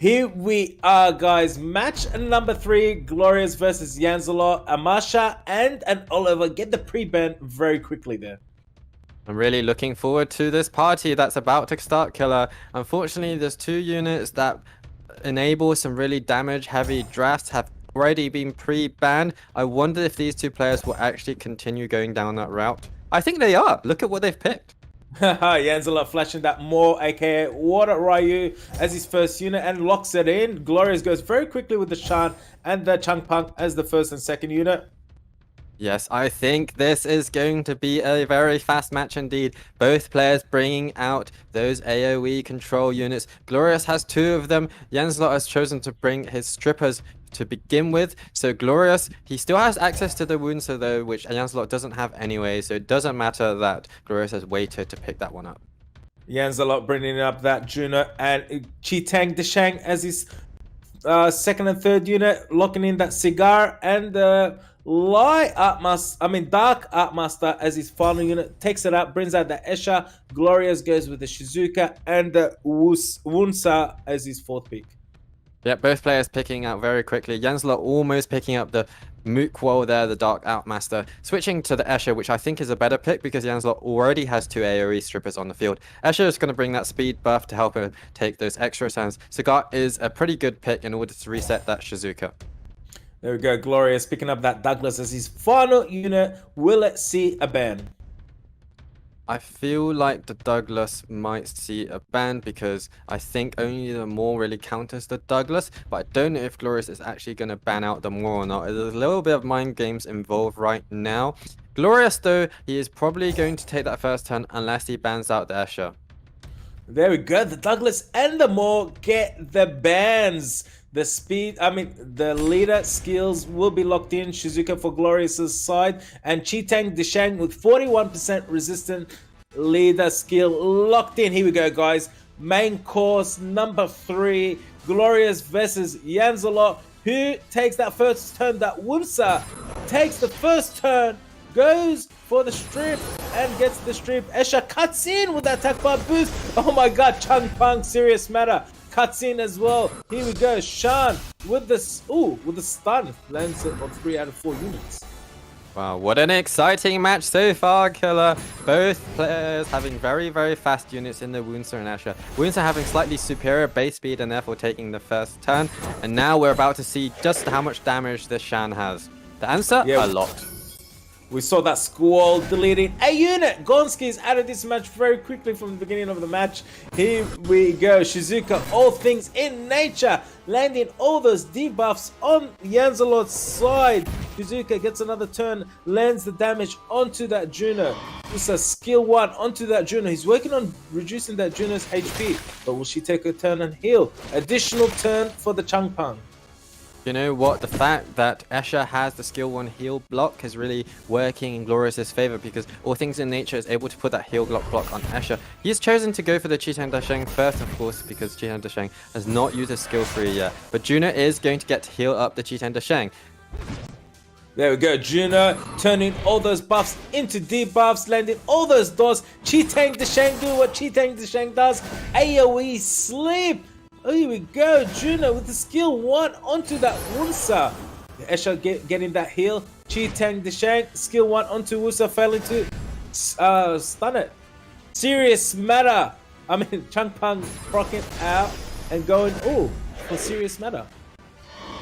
Here we are, guys. Match number 3, Glorious versus JANZELOT. Amasha and an Oliver get the pre-ban very quickly there. I'm really looking forward to this party that's about to start, Killer. Unfortunately, there's 2 units that enable some really damage-heavy drafts have already been pre-banned. I wonder if these 2 players will actually continue going down that route. I think they are. Look at what they've picked. JANZELOT flashing that more, aka Water Ryu, as his first unit and locks it in. Glorious goes very quickly with the Shan and the Changpunk as the first and second unit. Yes, I think this is going to be a very fast match indeed. Both players bringing out those AoE control units. Glorious has 2 of them. JANZELOT has chosen to bring his strippers to begin with. So Glorious, he still has access to the Wouncer though, which JANZELOT doesn't have anyway. So it doesn't matter that Glorious has waited to pick that one up. JANZELOT bringing up that Juno and Chi-Tang Deshang as his second and third unit, locking in that Cigar and Dark Art Master as his final unit, takes it up, brings out the Escher. Glorious goes with the Shizuka and the Wunsa as his fourth pick. Yeah, both players picking out very quickly. JANZELOT almost picking up the Mookwall there, the Dark Outmaster, switching to the Escher, which I think is a better pick because JANZELOT already has 2 AoE strippers on the field. Escher is going to bring that speed buff to help him take those extra turns. Cigar is a pretty good pick in order to reset that Shizuka. There we go, Glorious picking up that Douglas as his final unit. Will it see a ban? I feel like the Douglas might see a ban because I think only the Maul really counters the Douglas, but I don't know if Glorious is actually going to ban out the Maul or not. There's a little bit of mind games involved right now. Glorious though, he is probably going to take that first turn unless he bans out the Escher. There we go, the Douglas and the Maul get the bans. The leader skills will be locked in. Shizuka for Glorious's side and Chi-Tang Deshang with 41% resistant leader skill locked in. Here we go, guys. Main course number 3, Glorious versus JANZELOT. Who takes that first turn? That Wunsa takes the first turn, goes for the strip and gets the strip. Escher cuts in with that attack bar boost. Oh my god, Changpunk, serious matter. Cuts in as well. Here we go. Shan with the stun, lands it on 3 out of 4 units. Wow, what an exciting match so far, Killer. Both players having very, very fast units in the Wouncer and Escher. Wouncer having slightly superior base speed and therefore taking the first turn. And now we're about to see just how much damage this Shan has. The answer? A lot. We saw that Squall deleting a unit. Gonski's out of this match very quickly from the beginning of the match. Here we go. Shizuka, all things in nature, landing all those debuffs on JANZELOT's side. Shizuka gets another turn, lands the damage onto that Juno. It's a skill 1 onto that Juno. He's working on reducing that Juno's HP, but will she take a turn and heal? Additional turn for the Changpunk. You know what? The fact that Escher has the skill 1 heal block is really working in Glorious's favor because all things in nature is able to put that heal block on Escher. He's chosen to go for the Chi-Tang Deshang first, of course, because Chi-Tang Deshang has not used his skill 3 yet. But Juno is going to get to heal up the Chi-Tang Deshang. There we go, Juno turning all those buffs into debuffs, landing all those doors. Chi-Tang Deshang doing what Chi-Tang Deshang does. AoE sleep. Oh, here we go, Juno with the skill 1 onto that Wunsa. Escher getting that heal. Chi-Tang Deshang, skill 1 onto Wunsa, failing to stun it. Serious matter. Changpunk rocking out and going, for serious matter.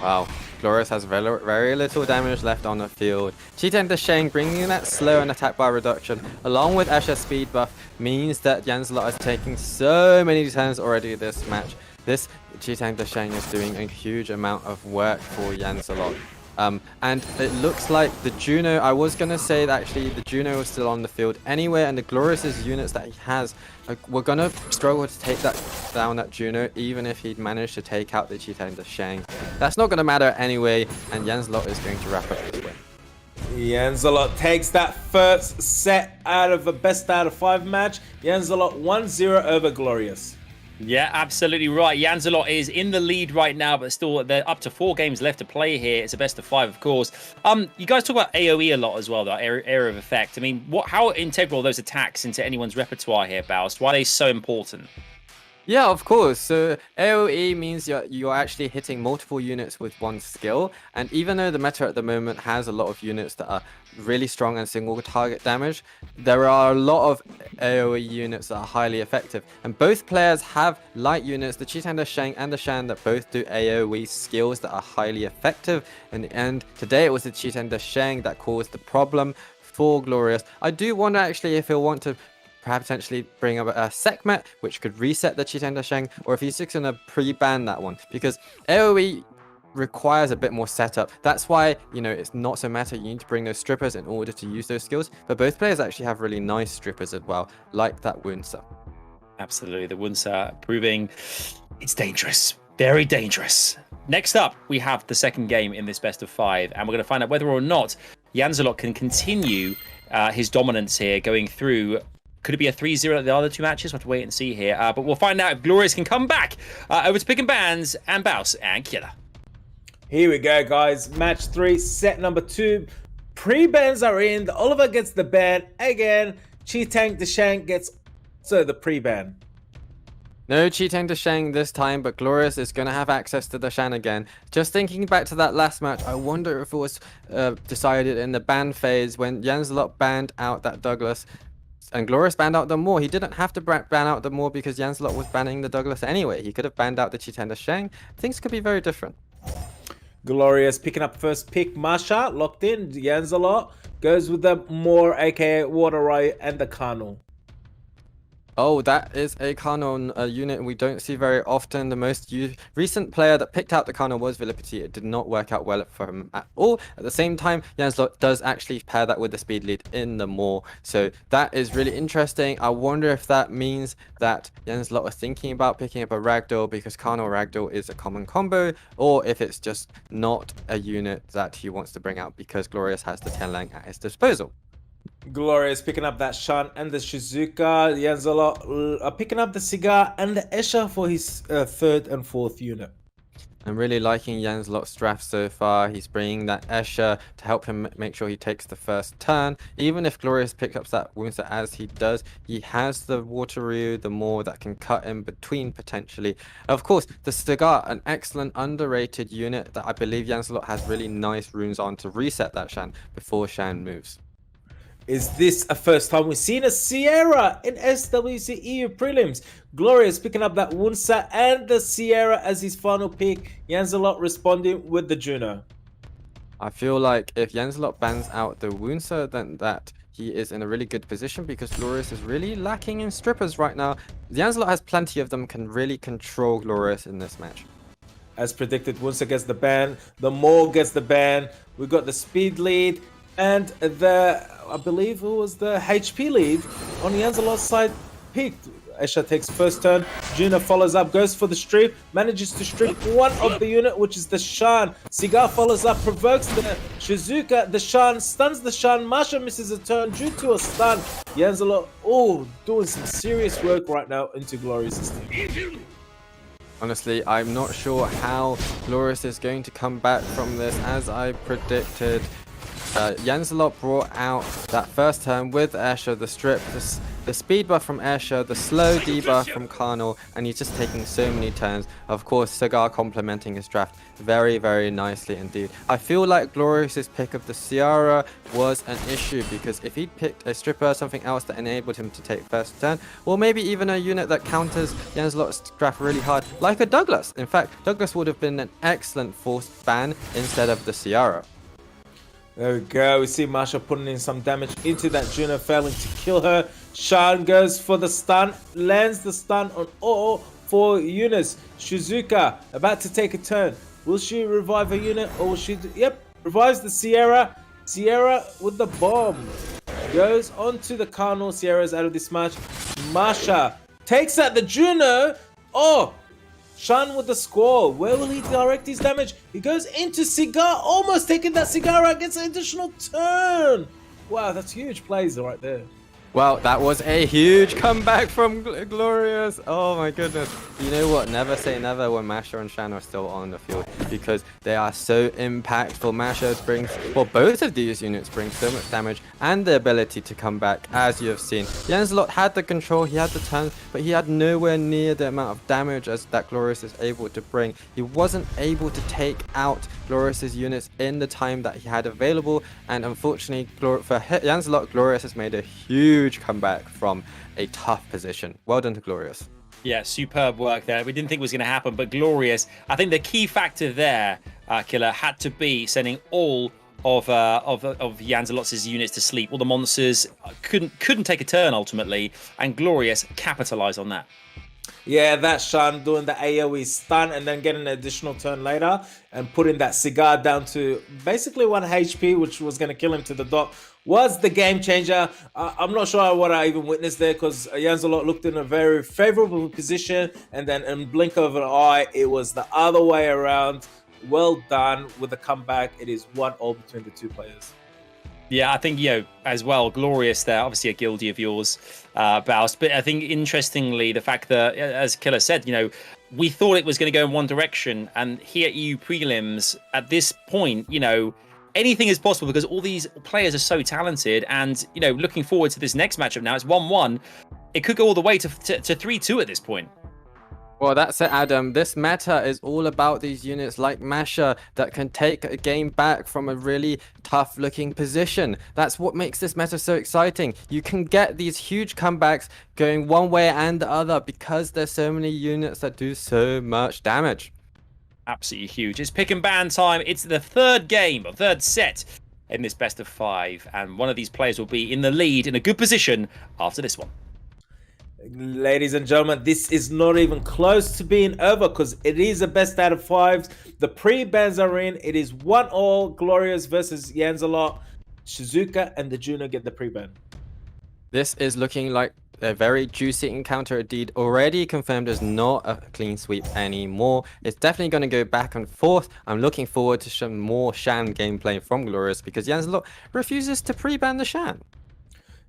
Wow, Glorious has very little damage left on the field. Chi-Tang Deshang bringing in that slow and attack bar reduction along with Escher's speed buff means that JANZELOT is taking so many turns already this match. This Chi-Tang Deshang is doing a huge amount of work for JANZELOT. And it looks like the Juno, I was going to say that actually the Juno is still on the field anyway, and the Glorious's units that he has, we're going to struggle to take down that Juno, even if he'd managed to take out the Chi-Tang Deshang. That's not going to matter anyway, and JANZELOT is going to wrap up this win. JANZELOT takes that first set out of a best out of 5 match. JANZELOT 1-0 over Glorious. Yeah, absolutely right. JANZELOT is in the lead right now, but still, they're up to 4 games left to play here. It's a best of 5, of course. You guys talk about AoE a lot as well, though, area of effect. I mean, how integral are those attacks into anyone's repertoire here, Baus? Why are they so important? Yeah, of course. So AoE means you're actually hitting multiple units with one skill, and even though the meta at the moment has a lot of units that are really strong and single target damage, there are a lot of AoE units that are highly effective, and both players have light units, the Cheetah, the Shang, and the Shan, that both do AoE skills that are highly effective. In the end, today it was the Cheetah and the Shang that caused the problem for Glorious. I do wonder actually if he'll want to perhaps potentially bring up a Sekhmet, which could reset the Cheetah and the Shang, or if he's just going to pre-ban that one, because AoE requires a bit more setup. That's why, you know, it's not so meta. You need to bring those strippers in order to use those skills, but both players actually have really nice strippers as well, like that Wunsa. Absolutely, the Wunsa proving it's dangerous, very dangerous. Next up, we have the second game in this best of 5, and we're going to find out whether or not JANZELOT can continue his dominance here, going through. Could it be a 3-0 at the other 2 matches? We'll have to wait and see here. But we'll find out if Glorious can come back over to Pick and Bans and Baus and Killer. Here we go, guys. Match 3, set number 2. Pre-bans are in. The Oliver gets the ban again. Chi-Tank the Shank gets the pre-ban. No Chi-Tank to Shang this time, but Glorious is going to have access to the Shan again. Just thinking back to that last match, I wonder if it was decided in the ban phase when JANZELOT banned out that Douglas and Glorious banned out the Moor. He didn't have to ban out the Moor because JANZELOT was banning the Douglas anyway. He could have banned out the Chi-Tank to Shang. Things could be very different. Glorious picking up first pick. Masha locked in. JANZELOT goes with the Moor, aka Water Riot, and the Carnal. Oh, that is a Carnal unit we don't see very often. The most recent player that picked out the Carnal was Villipity. It did not work out well for him at all. At the same time, JANZELOT does actually pair that with the speed lead in the Moor. So that is really interesting. I wonder if that means that JANZELOT was thinking about picking up a Ragdoll because Carnal Ragdoll is a common combo, or if it's just not a unit that he wants to bring out because Glorious has the Tenlang at his disposal. Glorious picking up that Shan and the Shizuka. JANZELOT picking up the Cigar and the Escher for his 3rd and 4th unit. I'm really liking JANZELOT's draft so far. He's bringing that Escher to help him make sure he takes the first turn. Even if Glorious picks up that Wunsa as he does, he has the Water Ryu, the Moor that can cut in between potentially. Of course, the Cigar, an excellent underrated unit that I believe JANZELOT has really nice runes on to reset that Shan before Shan moves. Is this a first time we've seen a Sierra in SWC EU prelims? Glorious picking up that Wunsa and the Sierra as his final pick. JANZELOT responding with the Juno. I feel like if JANZELOT bans out the Wunsa, then that he is in a really good position because Glorious is really lacking in strippers right now. JANZELOT has plenty of them, can really control Glorious in this match. As predicted, Wunsa gets the ban. The Moor gets the ban. We got the speed lead. And the, I believe it was the HP lead on JANZELOT's side picked. Escher takes first turn. Juno follows up, goes for the strip, manages to strip one of the unit, which is the Shan. Cigar follows up, provokes the Shizuka. The Shan stuns the Shan. Masha misses a turn due to a stun. JANZELOT, doing some serious work right now into Glorious's team. Honestly, I'm not sure how Glorious is going to come back from this. As I predicted, JANZELOT brought out that first turn with Escher, the strip, the speed buff from Escher, the slow debuff from Carnal, and he's just taking so many turns. Of course, Cigar complementing his draft very, very nicely indeed. I feel like Glorious's pick of the Ciara was an issue because if he'd picked a stripper, something else that enabled him to take first turn, or maybe even a unit that counters JANZELOT's draft really hard, like a Douglas. In fact, Douglas would have been an excellent forced ban instead of the Ciara. There we go. We see Masha putting in some damage into that Juno, failing to kill her. Shan goes for the stun, lands the stun on all 4 units. Shizuka about to take a turn. Will she revive her unit or will she revives the Sierra. Sierra with the bomb. Goes on to the Carnal. Sierra's out of this match. Masha takes out the Juno. Shan with the squall. Where will he direct his damage? He goes into Cigar, almost taking that Cigar out, gets an additional turn. Wow, that's huge plays right there. Well, that was a huge comeback from Glorious. Oh my goodness. You know what? Never say never when Masha and Shan are still on the field, because they are so impactful. Masha brings, well, both of these units bring so much damage and the ability to come back, as you have seen. JANZELOT had the control, he had the turn, but he had nowhere near the amount of damage as that Glorious is able to bring. He wasn't able to take out Glorious's units in the time that he had available, and unfortunately for JANZELOT, Glorious has made a huge comeback from a tough position. Well done to Glorious. Yeah, superb work there. We didn't think it was going to happen, but Glorious. I think the key factor there, Killer, had to be sending all of JANZELOT's units to sleep. All the monsters couldn't take a turn ultimately, and Glorious capitalized on that. Yeah, that's Shan doing the AoE stun and then getting an additional turn later and putting that cigar down to basically 1 HP, which was going to kill him to the dot, was the game changer. I'm not sure what I even witnessed there, because JANZELOT looked in a very favorable position, and then in blink of an eye, it was the other way around. Well done with the comeback. It is 1-1 between the two players. Yeah, I think, as well, Glorious there, obviously a guildie of yours, Baus. But I think, interestingly, the fact that, as Killer said, we thought it was going to go in one direction. And here at EU Prelims, at this point, anything is possible because all these players are so talented. And, looking forward to this next matchup now, it's 1-1. It could go all the way to 3-2 at this point. Well, that's it, Adam. This meta is all about these units like Masha that can take a game back from a really tough-looking position. That's what makes this meta so exciting. You can get these huge comebacks going one way and the other because there's so many units that do so much damage. Absolutely huge. It's pick and ban time. It's the third game, or third set in this best of 5. And one of these players will be in the lead in a good position after this one. Ladies and gentlemen, this is not even close to being over because it is a best out of 5s. The pre-bans are in. It is 1-1. Glorious versus JANZELOT. Shizuka and the Juno get the pre-ban. This is looking like a very juicy encounter. Indeed, already confirmed as not a clean sweep anymore. It's definitely going to go back and forth. I'm looking forward to some more Shan gameplay from Glorious because JANZELOT refuses to pre-ban the Shan.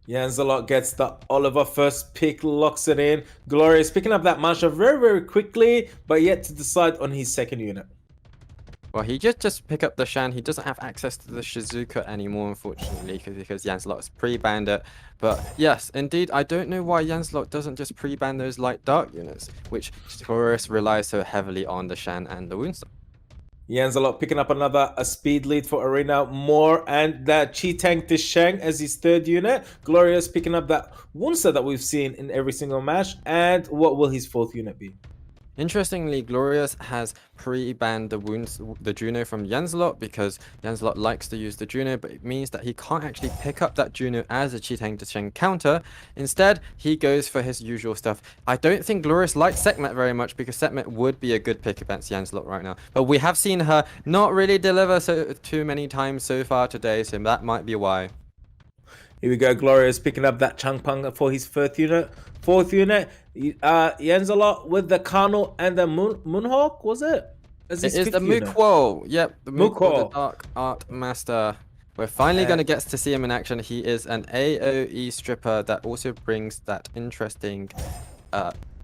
JANZELOT gets the Oliver first pick, locks it in. Glorious picking up that Masha very, very quickly, but yet to decide on his second unit. Well, he just pick up the Shan. He doesn't have access to the Shizuka anymore, unfortunately, because JANZELOT is pre-banned it. But yes, indeed, I don't know why JANZELOT doesn't just pre-ban those light dark units, which Glorious relies so heavily on the Shan and the Woundstone. JANZELOT picking up a speed lead for Arena more, and that Chi Tank Disheng as his third unit. Glorious picking up that Wunsa that we've seen in every single match. And what will his fourth unit be? Interestingly, Glorious has pre-banned the Juno from JANZELOT because JANZELOT likes to use the Juno, but it means that he can't actually pick up that Juno as a Chi-Tank Disheng counter. Instead, he goes for his usual stuff. I don't think Glorious likes Sekhmet very much because Sekhmet would be a good pick against JANZELOT right now. But we have seen her not really deliver too many times so far today, so that might be why. Here we go. Glorious picking up that Changpang for his fourth unit. JANZELOT with the Kano and the Moonhawk, was it? It is the Mukwo. Yep, the Mukwo, the Dark Art Master. We're finally going to get to see him in action. He is an AoE stripper that also brings that interesting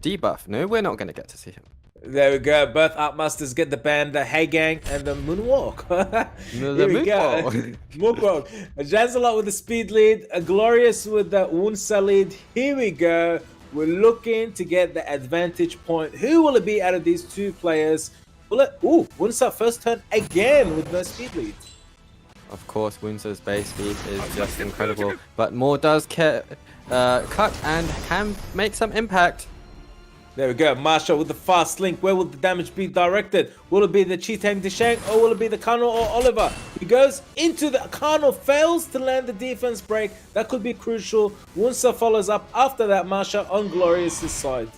debuff. No, we're not going to get to see him. There we go. Both Art Masters get the band, the Hey Gang and the Moonwalk. Here we go. Mukwo. JANZELOT with the speed lead. Glorious with the Wunsa lead. Here we go. We're looking to get the advantage point. Who will it be out of these two players? Will it? Ooh, Wunsa first turn again with no speed lead. Of course, Wunsa's base speed is just incredible. But Moore does cut and can make some impact. There we go. Masha with the fast link. Where will the damage be directed? Will it be the Chi-Tank Disheng or will it be the Kano or Oliver? He goes into the Kano, fails to land the defense break. That could be crucial. Wunsa follows up after that Masha on Glorious's side.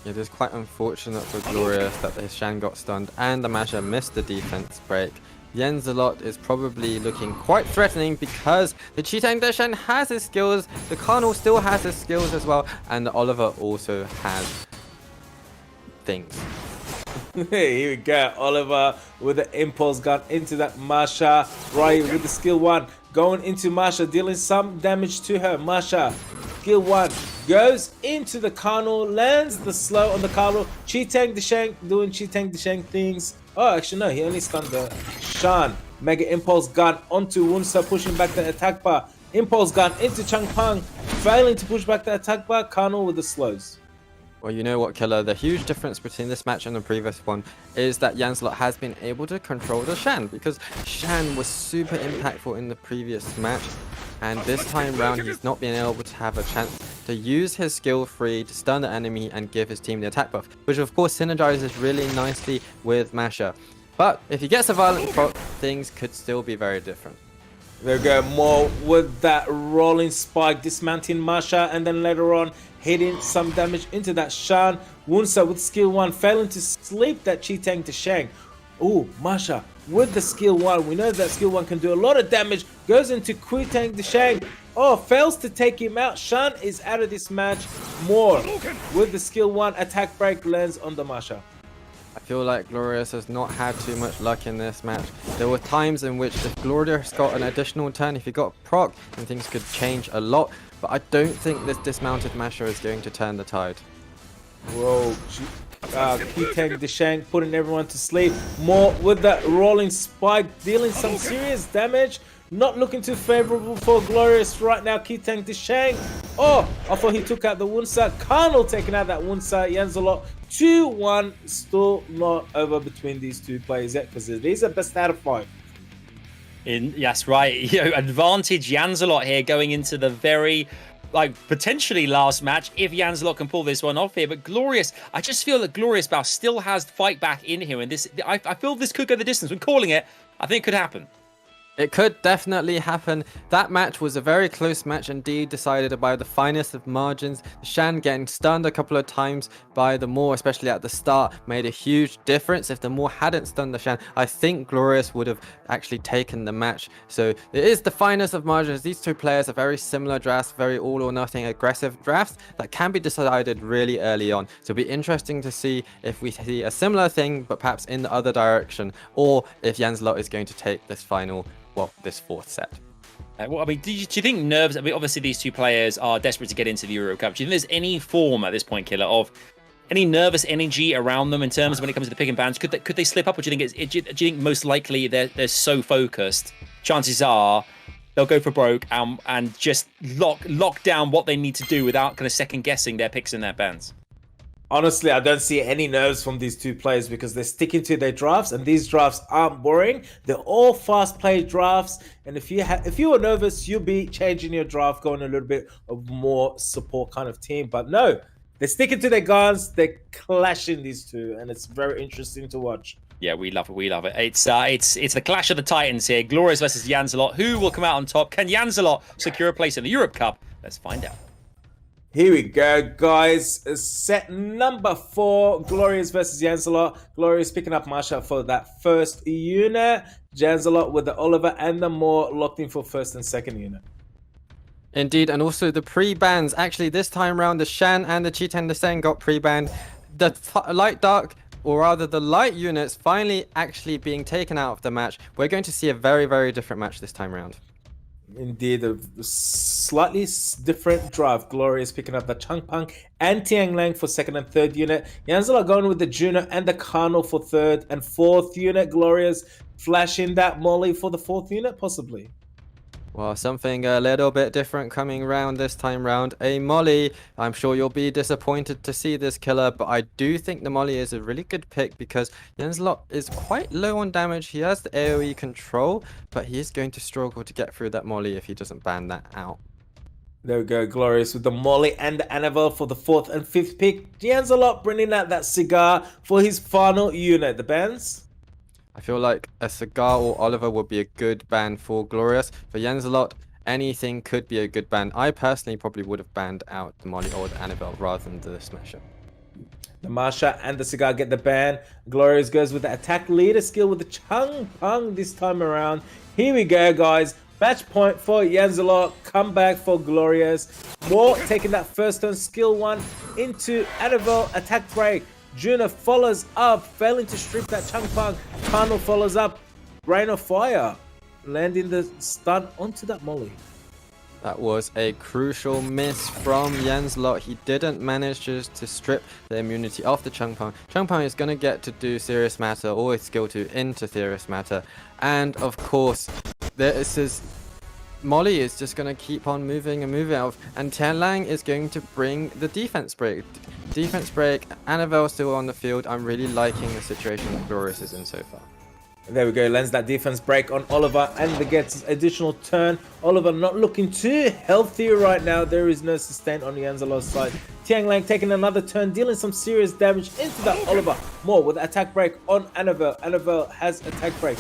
It is quite unfortunate for Glorious that his Shan got stunned and the Masha missed the defense break. JANZELOT is probably looking quite threatening because the Chi-Tank Disheng has his skills, the Kano still has his skills as well, and the Oliver also has things. Here we go. Oliver with the impulse gun into that Masha. Right with the skill 1 going into Masha, dealing some damage to her. Masha skill 1 goes into the Carnal, lands the slow on the Carnal. Chi-Tang Deshang doing Chi-Tang Deshang things. Oh, actually no, he only stunned the Shan. Mega Impulse Gun onto Wunsa, pushing back the attack bar. Impulse Gun into Changpang, failing to push back the attack bar. Carnal with the slows. Well, you know what, Killer? The huge difference between this match and the previous one is that JANZELOT has been able to control the Shan, because Shan was super impactful in the previous match, and this time round he's not been able to have a chance to use his skill free to stun the enemy and give his team the attack buff, which of course synergizes really nicely with Masha. But if he gets a violent proc, things could still be very different. There we go, more with that rolling spike, dismounting Masha, and then later on hitting some damage into that Shan. Wunsa with skill 1, failing to sleep that Chi-Tang Deshang. Ooh, Masha with the skill 1. We know that skill 1 can do a lot of damage. Goes into Chi-Tang Deshang. Oh, fails to take him out. Shan is out of this match. More with the skill 1, attack break lands on the Masha. I feel like Glorious has not had too much luck in this match. There were times in which if Glorious got an additional turn, if he got proc, then things could change a lot. But I don't think this dismounted Masha is going to turn the tide. Whoa, Chi-Tang Deshang putting everyone to sleep. More with that rolling spike, dealing some serious damage. Not looking too favorable for Glorious right now. Chi-Tang Deshang. Oh, I thought he took out the Wunsa. Carnal taking out that Wunsa. JANZELOT 2-1. Still not over between these two players yet, because it is a best out of 5. Yes, right. Advantage JANZELOT here going into the very, potentially last match if JANZELOT can pull this one off here. But Glorious, I just feel that Glorious Bao still has fight back in here, and this, I feel this could go the distance. When calling it, I think it could happen. It could definitely happen. That match was a very close match indeed, decided by the finest of margins. Shan getting stunned a couple of times by the Maw, especially at the start, made a huge difference. If the Maw hadn't stunned the Shan, I think Glorious would have actually taken the match. So it is the finest of margins. These two players are very similar drafts, very all or nothing aggressive drafts that can be decided really early on. So it'll be interesting to see if we see a similar thing, but perhaps in the other direction, or if JANZELOT is going to take this final, well, this fourth set. Well, I mean, do you think nerves? I mean, obviously these two players are desperate to get into the Euro Cup. Do you think there's any form at this point, Killer, of any nervous energy around them in terms of when it comes to the pick and bans? Could they slip up, or do you think do you think most likely they're so focused? Chances are they'll go for broke and just lock down what they need to do without kind of second guessing their picks and their bans. Honestly, I don't see any nerves from these two players, because they're sticking to their drafts, and these drafts aren't boring. They're all fast-played drafts, and if you were nervous, you'll be changing your draft, going a little bit of more support kind of team. But no, they're sticking to their guns. They're clashing, these two, and it's very interesting to watch. Yeah, we love it. We love it. It's the clash of the titans here. Glorious versus JANZELOT. Who will come out on top? Can JANZELOT secure a place in the Europe Cup? Let's find out. Here we go, guys. Set number 4, Glorious versus JANZELOT. Glorious picking up Masha for that first unit. JANZELOT with the Oliver and the Maw locked in for first and second unit. Indeed, and also the pre-bans. Actually, this time around, the Shan and the Chi-Tang Deshang got pre-banned. The light dark, or rather the light units, finally actually being taken out of the match. We're going to see a very, very different match this time around. Indeed, a slightly different draft. Glorious picking up the Changpang and Tianglang for second and third unit. JANZELOT going with the Juno and the Carnal for third and fourth unit. Glorious flashing that Molly for the fourth unit, possibly. Well, something a little bit different coming round this time round. A Molly. I'm sure you'll be disappointed to see this, Killer, but I do think the Molly is a really good pick, because JANZELOT is quite low on damage. He has the AoE control, but he is going to struggle to get through that Molly if he doesn't ban that out. There we go, Glorious with the Molly and the Annabelle for the fourth and fifth pick. JANZELOT bringing out that Cigar for his final unit. The bans? I feel like a Cigar or Oliver would be a good ban for Glorious. For JANZELOT, anything could be a good ban. I personally probably would have banned out the Molly or the Annabelle rather than the Smasher. The Masha and the Cigar get the ban. Glorious goes with the attack leader skill with the Changpang this time around. Here we go, guys. Match point for JANZELOT. Comeback for Glorious. Maw taking that first turn skill 1 into Annabelle attack break. Juno follows up, failing to strip that Changpang. Carnal follows up. Rain of Fire, landing the stun onto that Molly. That was a crucial miss from JANZELOT. He didn't manage to strip the immunity off the Changpeng. Changpeng is going to get to do Serious Matter or his skill 2 into Serious Matter. And of course, this is... Molly is just going to keep on moving and moving out. And Tianlang is going to bring the defense break. Defense break, Annabelle still on the field. I'm really liking the situation that Glorious is in so far. There we go, lands that defense break on Oliver and gets additional turn. Oliver not looking too healthy right now. There is no sustain on JANZELOT's side. Tianlang taking another turn, dealing some serious damage into that Oliver. More with the attack break on Annabelle. Annabelle has attack break.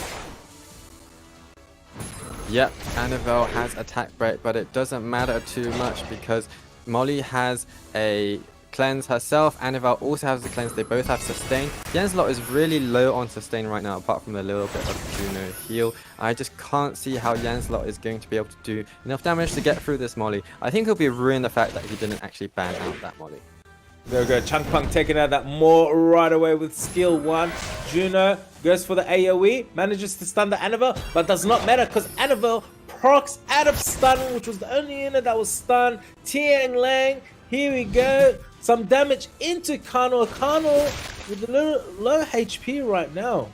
Yep, Annabelle has attack break, but it doesn't matter too much because Molly has a cleanse herself. Annabelle also has the cleanse. They both have sustain. JANZELOT is really low on sustain right now, apart from a little bit of Juno heal. I just can't see how JANZELOT is going to be able to do enough damage to get through this Molly. I think he'll be ruined the fact that he didn't actually ban out that Molly. There we go, Changpeng taking out that more right away with skill 1. Juno goes for the AoE, manages to stun the Annabelle, but does not matter because Annabelle procs out of stun, which was the only unit that was stunned. Tianlang, here we go. Some damage into Kano. Kano with a little low HP right now.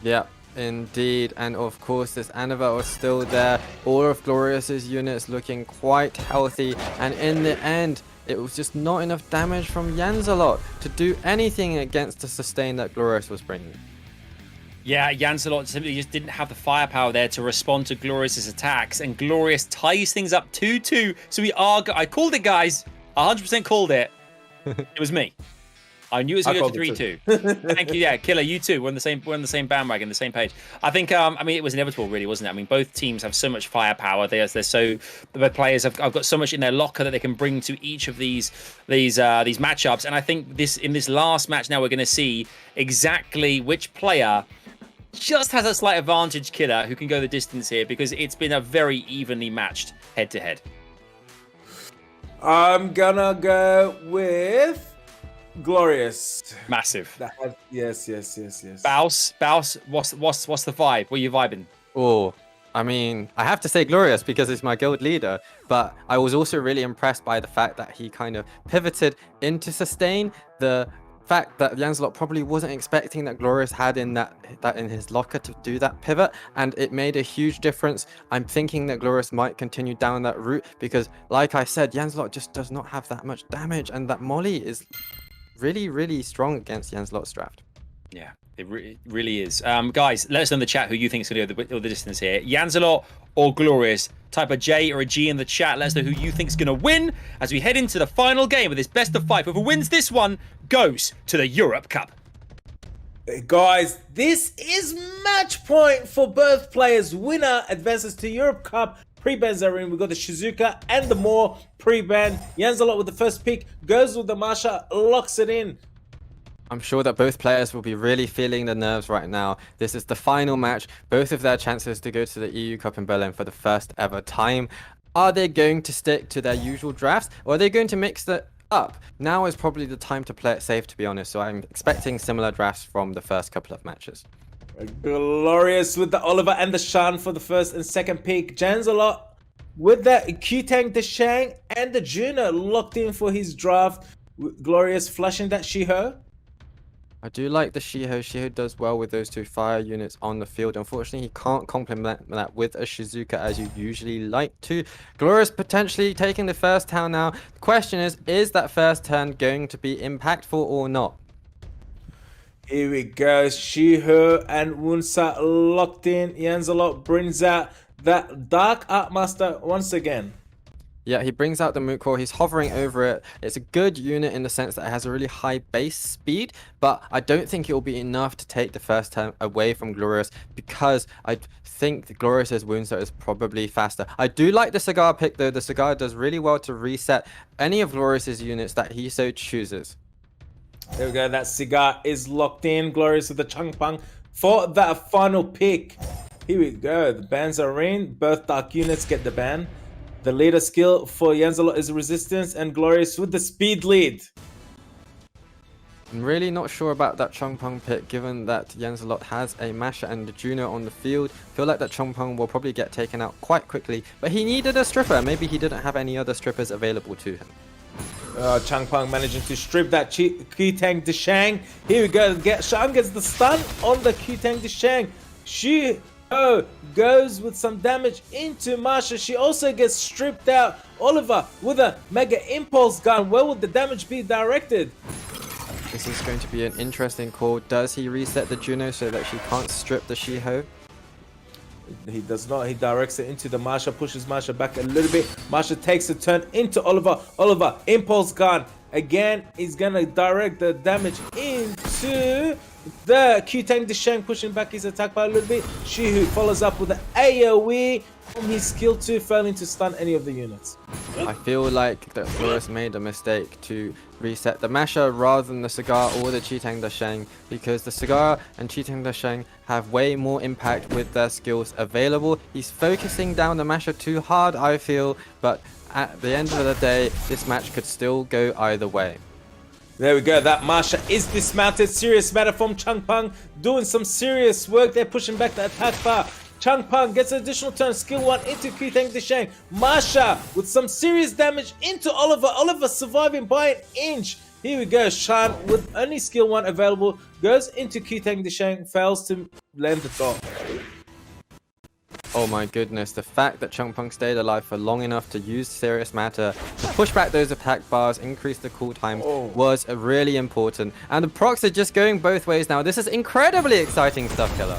Yeah, indeed. And of course, this Annabelle is still there. All of Glorious's units looking quite healthy. And in the end, it was just not enough damage from JANZELOT to do anything against the sustain that Glorious was bringing. Yeah, JANZELOT simply just didn't have the firepower there to respond to Glorious's attacks. And Glorious ties things up 2-2. So I called it, guys. 100% called it. It was me. I knew it was going to go to 3-2. Thank you. Yeah, Killer, you too. We're on the same bandwagon, the same page. I think. I mean, it was inevitable, really, wasn't it? I mean, both teams have so much firepower. They're so the players have got so much in their locker that they can bring to each of these matchups. And I think in this last match now we're going to see exactly which player just has a slight advantage, Killer, who can go the distance here, because it's been a very evenly matched head-to-head. I'm gonna go with Glorious. Massive. Yes. Baus, what's the vibe? What are you vibing? Oh, I mean, I have to say Glorious because he's my guild leader, but I was also really impressed by the fact that he kind of pivoted into sustain. The fact that JANZELOT probably wasn't expecting that Glorious had in that in his locker to do that pivot, and it made a huge difference. I'm thinking that Glorious might continue down that route because, like I said, JANZELOT just does not have that much damage, and that Molly is really strong against JANZELOT's draft. Yeah, it really is. Guys, let us know in the chat who you think is going to go the distance here. JANZELOT or Glorious? Type a J or a G in the chat. Let us know who you think is going to win as we head into the final game of this best of 5. Whoever wins this one goes to the Europe Cup. Guys, this is match point for both players. Winner advances to Europe Cup. Pre-ban Zarin, we got the Shizuka and the Moore pre-ban. JANZELOT with the first pick, goes with the Masha, locks it in. I'm sure that both players will be really feeling the nerves right now. This is the final match, both of their chances to go to the EU Cup in Berlin for the first ever time. Are they going to stick to their usual drafts, or are they going to mix it up? Now is probably the time to play it safe, to be honest, so I'm expecting similar drafts from the first couple of matches. Glorious with the Oliver and the Shan for the first and second pick. JANZELOT with the Qtang, the Shang, and the Juno locked in for his draft. Glorious flashing that Shiho. I do like the Shiho. Shiho does well with those two fire units on the field. Unfortunately, he can't complement that with a Shizuka as you usually like to. Glorious potentially taking the first town now. The question is that first turn going to be impactful or not? Here we go. Shiho and Wunsa locked in. JANZELOT brings out that Dark Art Master once again. Yeah, he brings out the Moot Core. He's hovering over it. It's a good unit in the sense that it has a really high base speed, but I don't think it will be enough to take the first turn away from Glorious because I think the Glorious's Woundset is probably faster. I do like the Cigar pick though. The Cigar does really well to reset any of Glorious's units that he so chooses. There we go. That Cigar is locked in. Glorious with the Changpeng for that final pick. Here we go. The bans are in. Both dark units get the ban. The leader skill for JANZELOT is resistance, and Glorious with the speed lead. I'm really not sure about that Chongpeng pick, given that JANZELOT has a Masher and a Juno on the field. Feel like that Chongpeng will probably get taken out quite quickly, but he needed a stripper. Maybe he didn't have any other strippers available to him. Changpeng managing to strip that Qitang Deshang. Here we go. Shan gets the stun on the Qitang Deshang. She goes with some damage into Masha. She also gets stripped out. Oliver with a Mega Impulse gun. Where would the damage be directed? This is going to be an interesting call. Does he reset the Juno so that she can't strip the Shiho? He does not. He directs it into the Masha, pushes Masha back a little bit. Masha takes a turn into Oliver. Oliver, Impulse gun. Again, he's going to direct the damage into the Qitang Deshang, pushing back his attack by a little bit. Shihu follows up with an AoE from his skill 2, failing to stun any of the units. I feel like that Flores made a mistake to reset the Masher rather than the Cigar or the Qitang Deshang, because the Cigar and Qitang Deshang have way more impact with their skills available. He's focusing down the Masher too hard, I feel, but at the end of the day, this match could still go either way. There we go. That Masha is dismounted. Serious matter from Changpeng, doing some serious work. They're pushing back the attack bar. Changpeng gets an additional turn, skill 1 into Qitang Deshang. Masha with some serious damage into Oliver. Oliver surviving by an inch. Here we go. Shan with only skill 1 available goes into Qitang Deshang, fails to land the dot. Oh my goodness, the fact that Chongpeng stayed alive for long enough to use Serious Matter to push back those attack bars, increase the cooltime, was really important. And the procs are just going both ways now. This is incredibly exciting stuff, Killer.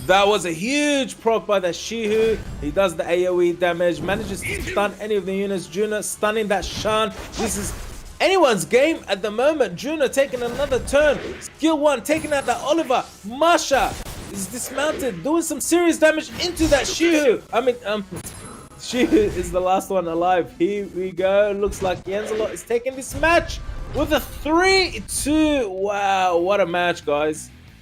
That was a huge proc by the Shihu. He does the AoE damage, manages to stun any of the units. Juno stunning that Shan. This is anyone's game at the moment. Juno taking another turn. Skill 1 taking out that Oliver. Masha is dismounted, doing some serious damage into that Shihu. Shihu is the last one alive. Here we go. Looks like JANZELOT is taking this match with a 3-2. Wow, what a match, guys.